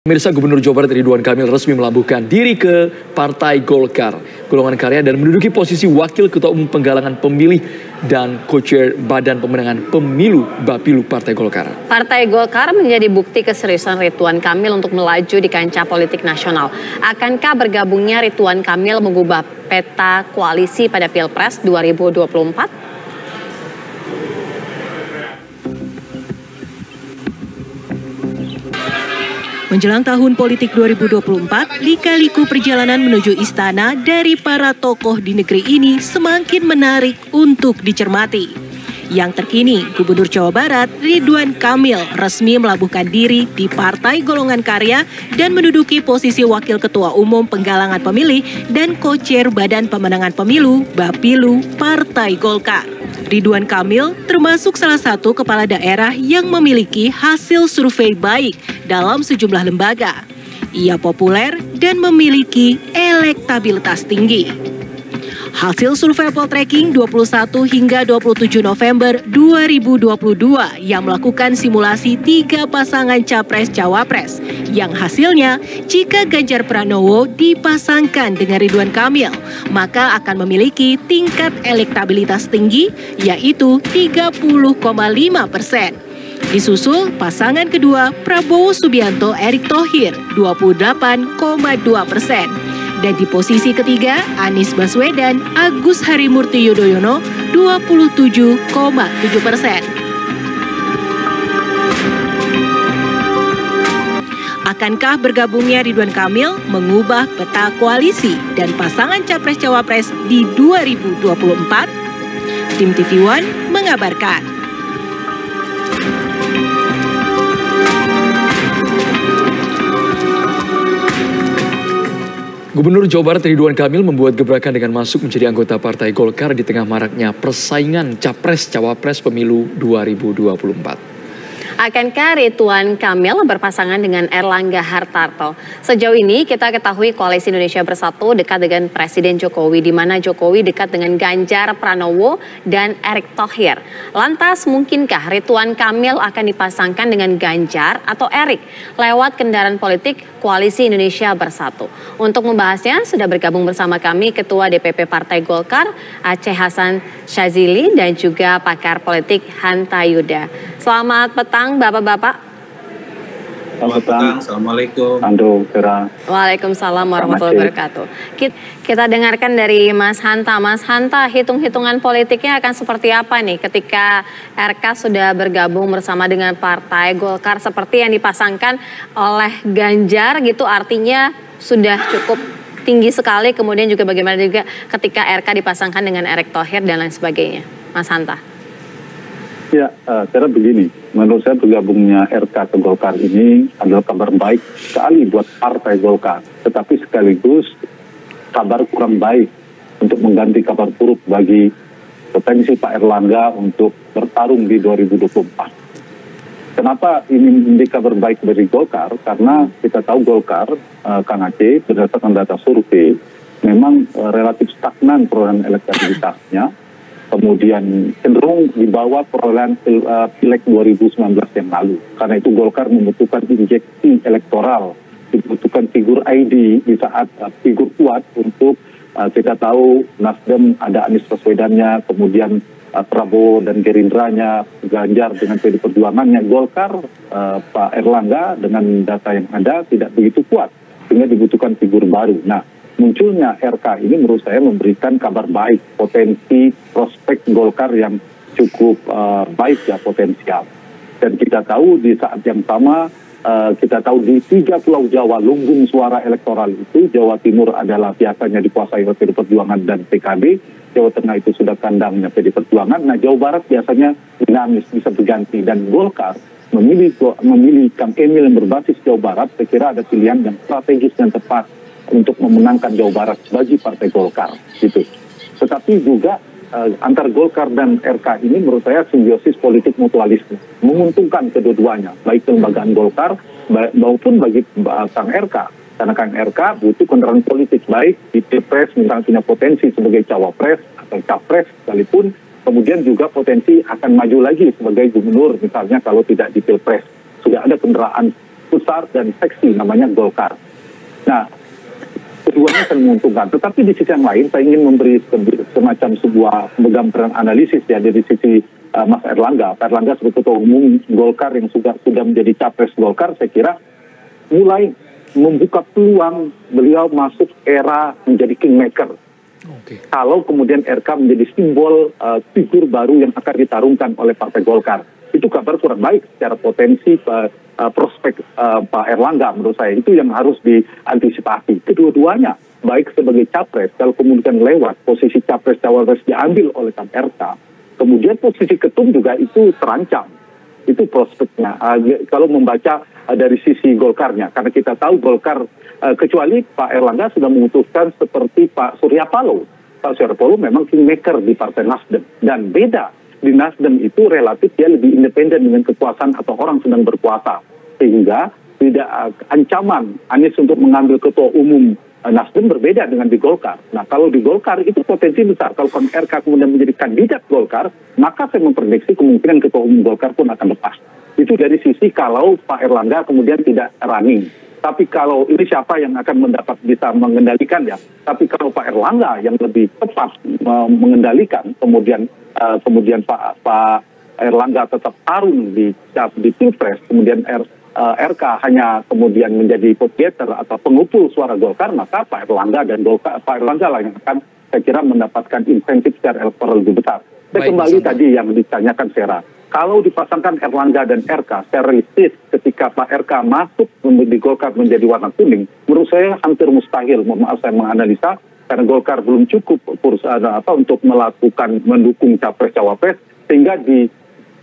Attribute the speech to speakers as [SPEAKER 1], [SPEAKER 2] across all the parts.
[SPEAKER 1] Pemirsa, Gubernur Jawa Barat Ridwan Kamil resmi melabuhkan diri ke Partai Golkar Golongan Karya dan menduduki posisi Wakil Ketua Umum Penggalangan Pemilih dan Co-Chair Badan Pemenangan Pemilu Bapilu Partai Golkar.
[SPEAKER 2] Partai Golkar menjadi bukti keseriusan Ridwan Kamil untuk melaju di kancah politik nasional. Akankah bergabungnya Ridwan Kamil mengubah peta koalisi pada Pilpres 2024?
[SPEAKER 3] Menjelang tahun politik 2024, lika-liku perjalanan menuju istana dari para tokoh di negeri ini semakin menarik untuk dicermati. Yang terkini, Gubernur Jawa Barat Ridwan Kamil resmi melabuhkan diri di Partai Golongan Karya dan menduduki posisi Wakil Ketua Umum Penggalangan Pemilih dan Co-Chair Badan Pemenangan Pemilu Bapilu Partai Golkar. Ridwan Kamil termasuk salah satu kepala daerah yang memiliki hasil survei baik dalam sejumlah lembaga. Ia populer dan memiliki elektabilitas tinggi. Hasil survei Poltreking 21 hingga 27 November 2022 yang melakukan simulasi 3 pasangan Capres-Cawapres yang hasilnya jika Ganjar Pranowo dipasangkan dengan Ridwan Kamil maka akan memiliki tingkat elektabilitas tinggi yaitu 30,5%. Disusul pasangan kedua Prabowo Subianto Erick Thohir 28,2%. Dan di posisi ketiga, Anies Baswedan Agus Harimurti Yudhoyono 27,7%. Akankah bergabungnya Ridwan Kamil mengubah peta koalisi dan pasangan Capres-Cawapres di 2024? Tim TV One mengabarkan.
[SPEAKER 1] Gubernur Jawa Barat Ridwan Kamil membuat gebrakan dengan masuk menjadi anggota Partai Golkar di tengah maraknya persaingan Capres-Cawapres Pemilu 2024.
[SPEAKER 2] Akankah Ridwan Kamil berpasangan dengan Erlangga Hartarto? Sejauh ini kita ketahui Koalisi Indonesia Bersatu dekat dengan Presiden Jokowi, di mana Jokowi dekat dengan Ganjar Pranowo dan Erick Thohir. Lantas mungkinkah Ridwan Kamil akan dipasangkan dengan Ganjar atau Erick lewat kendaraan politik Koalisi Indonesia Bersatu? Untuk membahasnya sudah bergabung bersama kami Ketua DPP Partai Golkar Aceh Hasan Syazili dan juga pakar politik Hanta Yuda. Selamat petang Bapak-bapak.
[SPEAKER 4] Selamat petang, Assalamualaikum.
[SPEAKER 2] Waalaikumsalam warahmatullahi wabarakatuh. Kita dengarkan dari Mas Hanta. Mas Hanta, hitung-hitungan politiknya akan seperti apa nih ketika RK sudah bergabung bersama dengan Partai Golkar seperti yang dipasangkan oleh Ganjar gitu, artinya sudah cukup tinggi sekali. Kemudian juga bagaimana juga ketika RK dipasangkan dengan Erick Thohir dan lain sebagainya. Mas Hanta.
[SPEAKER 4] Ya, cara begini, menurut saya bergabungnya RK ke Golkar ini adalah kabar baik sekali buat Partai Golkar. Tetapi sekaligus kabar kurang baik untuk mengganti kabar buruk bagi potensi Pak Erlangga untuk bertarung di 2024. Kenapa ini menjadi kabar baik bagi Golkar? Karena kita tahu Golkar, Kang Aceh, berdasarkan data survei, memang relatif stagnan perolehan elektabilitasnya. Kemudian cenderung di bawah perolehan Pileg 2019 yang lalu. Karena itu Golkar membutuhkan injeksi elektoral, dibutuhkan figur ID di saat figur kuat untuk kita tahu Nasdem ada Anies Baswedannya, kemudian Prabowo dan Gerindranya, Ganjar dengan PD Perjuangannya, Golkar Pak Erlangga dengan data yang ada tidak begitu kuat, sehingga dibutuhkan figur baru. Nah, munculnya RK ini menurut saya memberikan kabar baik, potensi prospek Golkar yang cukup baik ya, potensial. Dan kita tahu di saat yang sama, kita tahu di 3 pulau Jawa lumbung suara elektoral itu, Jawa Timur adalah biasanya dikuasai oleh PD Perjuangan dan PKB, Jawa Tengah itu sudah kandangnya PD Perjuangan, nah Jawa Barat biasanya dinamis, bisa berganti, dan Golkar memilih Kang Emil yang berbasis Jawa Barat, saya kira ada pilihan yang strategis dan tepat untuk memenangkan Jawa Barat bagi Partai Golkar, gitu. Tetapi juga antar Golkar dan RK ini menurut saya simbiosis politik mutualisme, menguntungkan kedua-duanya, baik kelembagaan Golkar maupun bagi Kang RK. Karena Kang RK butuh kendaraan politik, baik di Pilpres misalnya punya potensi sebagai cawapres atau capres sekalipun, kemudian juga potensi akan maju lagi sebagai gubernur misalnya kalau tidak di Pilpres. Sudah ada kendaraan besar dan seksi namanya Golkar. Nah, keduanya saling menguntungkan. Tetapi di sisi yang lain, saya ingin memberi semacam sebuah gambaran analisis ya dari sisi Mas Erlangga. Pak Erlangga sebagai ketua umum Golkar yang sudah menjadi capres Golkar, saya kira mulai membuka peluang beliau masuk era menjadi kingmaker. Kalau kemudian RK menjadi simbol figur baru yang akan ditarungkan oleh Partai Golkar. Itu kabar kurang baik secara potensi prospek Pak Erlangga menurut saya. Itu yang harus diantisipasi. Kedua-duanya, baik sebagai capres, kalau kemudian lewat posisi capres-cawapres diambil oleh Kang RK, kemudian posisi ketum juga itu terancam. Itu prospeknya. Kalau membaca dari sisi Golkarnya, karena kita tahu Golkar, kecuali Pak Erlangga sudah memutuskan seperti Pak Surya Paloh. Pak Surya Paloh memang kingmaker di Partai Nasdem. Dan beda, di Nasdem itu relatif dia lebih independen dengan kekuasaan atau orang sedang berkuasa. Sehingga tidak ancaman Anies untuk mengambil ketua umum Nasdem berbeda dengan di Golkar. Nah, kalau di Golkar itu potensi besar. Kalau RK kemudian menjadi kandidat Golkar, maka saya memprediksi kemungkinan ketua umum Golkar pun akan lepas. Itu dari sisi kalau Pak Erlangga kemudian tidak running. Tapi kalau ini siapa yang akan bisa mengendalikan ya. Tapi kalau Pak Erlangga yang lebih tepat mengendalikan, kemudian Pak Erlangga tetap tarung di Pilpres, kemudian RK hanya kemudian menjadi vote-getter atau pengumpul suara Golkar, maka Pak Erlangga lah yang akan saya kira mendapatkan insentif secara elektoral lebih besar. Saya kembali tadi yang ditanyakan Sera. Kalau dipasangkan Erlangga dan RK, secara realistis ketika Pak RK masuk di Golkar menjadi warna kuning, menurut saya hampir mustahil, maaf saya menganalisa, karena Golkar belum cukup untuk mendukung capres-cawapres, sehingga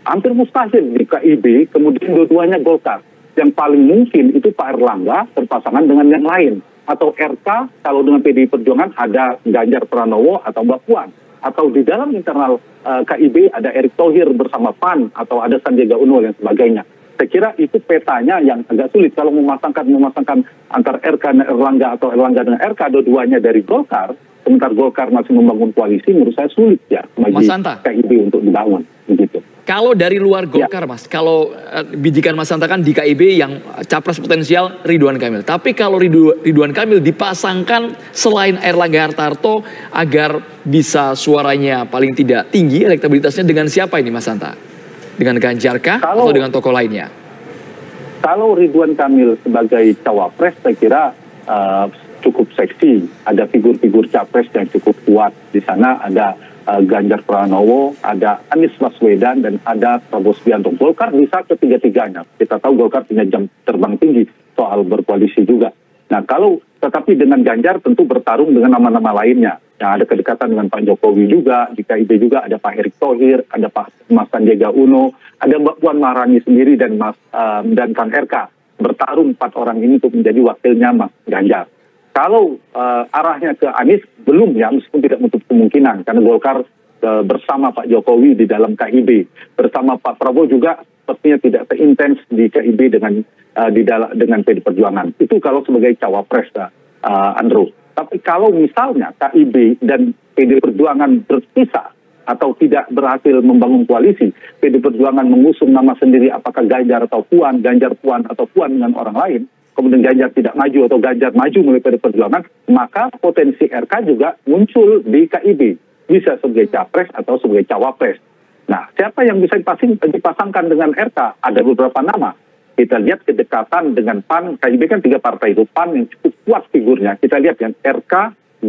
[SPEAKER 4] hampir mustahil di KIB, kemudian dua-duanya Golkar. Yang paling mungkin itu Pak Erlangga berpasangan dengan yang lain. Atau RK, kalau dengan PDI Perjuangan ada Ganjar Pranowo atau Mbak Puan. Atau di dalam internal KIB ada Erick Thohir bersama PAN, atau ada Sandiaga Uno dan sebagainya. Saya kira itu petanya yang agak sulit. Kalau memasangkan antara RK dan Erlangga atau Erlangga dengan RK, dua-duanya dari Golkar, sementara Golkar masih membangun koalisi, menurut saya sulit ya bagi KIB untuk dibangun. Begitu.
[SPEAKER 1] Kalau dari luar Golkar, Mas, kalau bijikan Mas Hanta kan di KIB yang capres potensial Ridwan Kamil. Tapi kalau Ridwan Kamil dipasangkan selain Erlangga Hartarto agar bisa suaranya paling tidak tinggi elektabilitasnya, dengan siapa ini Mas Hanta? Dengan Ganjar kah atau dengan tokoh lainnya?
[SPEAKER 4] Kalau Ridwan Kamil sebagai cawapres, saya kira cukup seksi. Ada figur-figur capres yang cukup kuat. Di sana ada Ganjar Pranowo, ada Anies Baswedan, dan ada Prabowo Subianto. Golkar bisa ketiga-tiganya. Kita tahu Golkar punya jam terbang tinggi soal berkoalisi juga. Nah, tetapi dengan Ganjar tentu bertarung dengan nama-nama lainnya. Yang ada kedekatan dengan Pak Jokowi juga, di KIB juga ada Pak Erick Thohir, ada Mas Sandiaga Uno, ada Mbak Puan Maharani sendiri dan Kang RK. Bertarung 4 orang ini untuk menjadi wakilnya Mas Ganjar. Kalau arahnya ke Anies, belum ya, meskipun tidak menutup kemungkinan. Karena Golkar bersama Pak Jokowi di dalam KIB. Bersama Pak Prabowo juga sepertinya tidak seintens di KIB dengan PD Perjuangan. Itu kalau sebagai cawapres, Andrew. Tapi kalau misalnya KIB dan PD Perjuangan berpisah atau tidak berhasil membangun koalisi, PD Perjuangan mengusung nama sendiri apakah Ganjar atau Puan, Ganjar Puan atau Puan dengan orang lain, kemudian Ganjar tidak maju atau Ganjar maju melalui PD Perjuangan, maka potensi RK juga muncul di KIB. Bisa sebagai capres atau sebagai cawapres. Nah, siapa yang bisa dipasangkan dengan RK? Ada beberapa nama. Kita lihat kedekatan dengan PAN, KIB kan 3 partai itu, PAN yang cukup kuat figurnya. Kita lihat yang RK,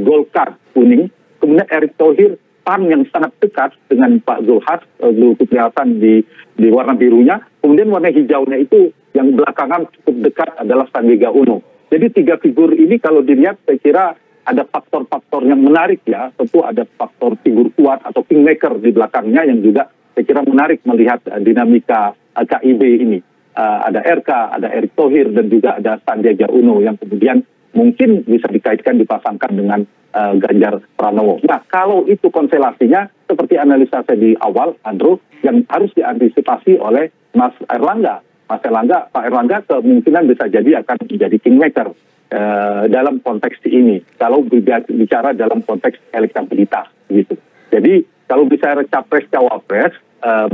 [SPEAKER 4] Golkar, kuning, kemudian Erick Thohir, PAN yang sangat dekat dengan Pak Zulkifli Hasan di warna birunya, kemudian warna hijaunya itu yang belakangan cukup dekat adalah Sandiaga Uno. Jadi 3 figur ini kalau dilihat saya kira ada faktor-faktor yang menarik ya. Tentu ada faktor figur kuat atau kingmaker di belakangnya yang juga saya kira menarik melihat dinamika KIB ini. Ada RK, ada Erick Thohir, dan juga ada Sandiaga Uno yang kemudian mungkin bisa dikaitkan dipasangkan dengan Ganjar Pranowo. Nah, kalau itu konstelasinya seperti analisa saya di awal, Andrew, yang harus diantisipasi oleh Mas Erlangga. Pak Erlangga kemungkinan bisa jadi akan menjadi kingmaker dalam konteks ini. Kalau bicara dalam konteks elektabilitas, gitu. Jadi kalau bicara capres-cawapres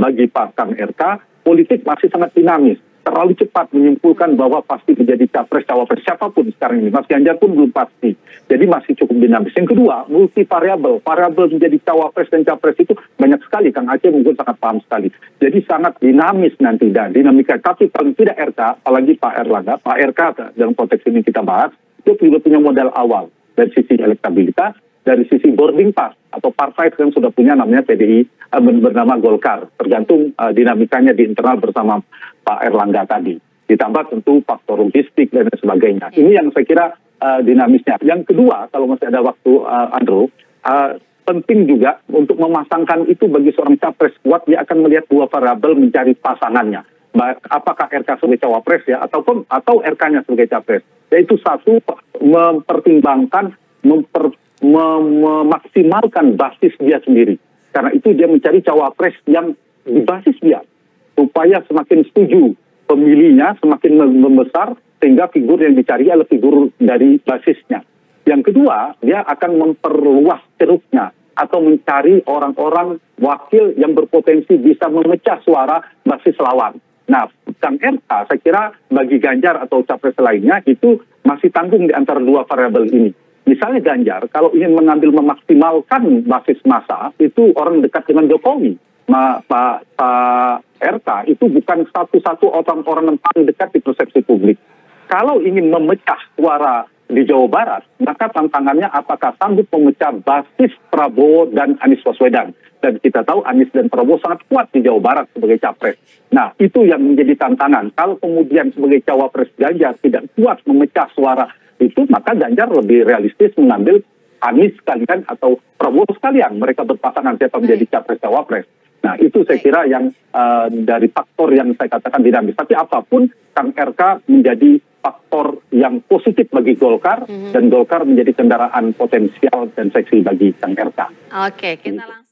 [SPEAKER 4] bagi Pak Kang RK, politik masih sangat dinamis. terlalu cepat menyimpulkan bahwa pasti menjadi capres cawapres siapapun sekarang ini. Mas Ganjar pun belum pasti. Jadi masih cukup dinamis. Yang kedua, multi variabel. Variabel menjadi cawapres dan capres itu banyak sekali. Kang Aceh mungkin sangat paham sekali. Jadi sangat dinamis nanti dan dinamika. Tapi paling tidak RK, apalagi Pak Erlangga, Pak RK dalam konteks ini kita bahas, itu juga punya modal awal dari sisi elektabilitas, dari sisi boarding pass atau partai yang sudah punya namanya PDI bernama Golkar. Tergantung dinamikanya di internal bersama Pak Erlangga tadi. Ditambah tentu faktor logistik dan sebagainya. Ini yang saya kira dinamisnya. Yang kedua, kalau masih ada waktu, Andrew, penting juga untuk memasangkan itu bagi seorang capres kuat, dia akan melihat dua variabel mencari pasangannya. Apakah RK sebagai cawapres ya, atau RK-nya sebagai capres. Yaitu satu, mempertimbangkan, memaksimalkan basis dia sendiri. Karena itu dia mencari cawapres yang di basis dia. Supaya semakin setuju pemilihnya, semakin membesar, sehingga figur yang dicari adalah figur dari basisnya. Yang kedua, dia akan memperluas ceruknya atau mencari orang-orang wakil yang berpotensi bisa memecah suara basis lawan. Nah, Kang RK, saya kira bagi Ganjar atau capres lainnya itu masih tanggung di antara dua variabel ini. Misalnya Ganjar, kalau ingin mengambil memaksimalkan basis massa, itu orang dekat dengan Jokowi. Pak RK itu bukan satu-satu orang-orang yang paling dekat di persepsi publik. Kalau ingin memecah suara di Jawa Barat, maka tantangannya apakah sanggup memecah basis Prabowo dan Anies Baswedan. Dan kita tahu Anies dan Prabowo sangat kuat di Jawa Barat sebagai capres. Nah, itu yang menjadi tantangan. Kalau kemudian sebagai cawapres Ganjar tidak kuat memecah suara itu, maka Ganjar lebih realistis mengambil Anies sekalian atau Prabowo sekalian. Mereka berpasangan siapa menjadi capres cawapres. Nah, itu saya kira yang dari faktor yang saya katakan dinamis. Tapi apapun, Kang RK menjadi faktor yang positif bagi Golkar, dan Golkar menjadi kendaraan potensial dan seksi bagi Kang RK.
[SPEAKER 2] Oke, kita langsung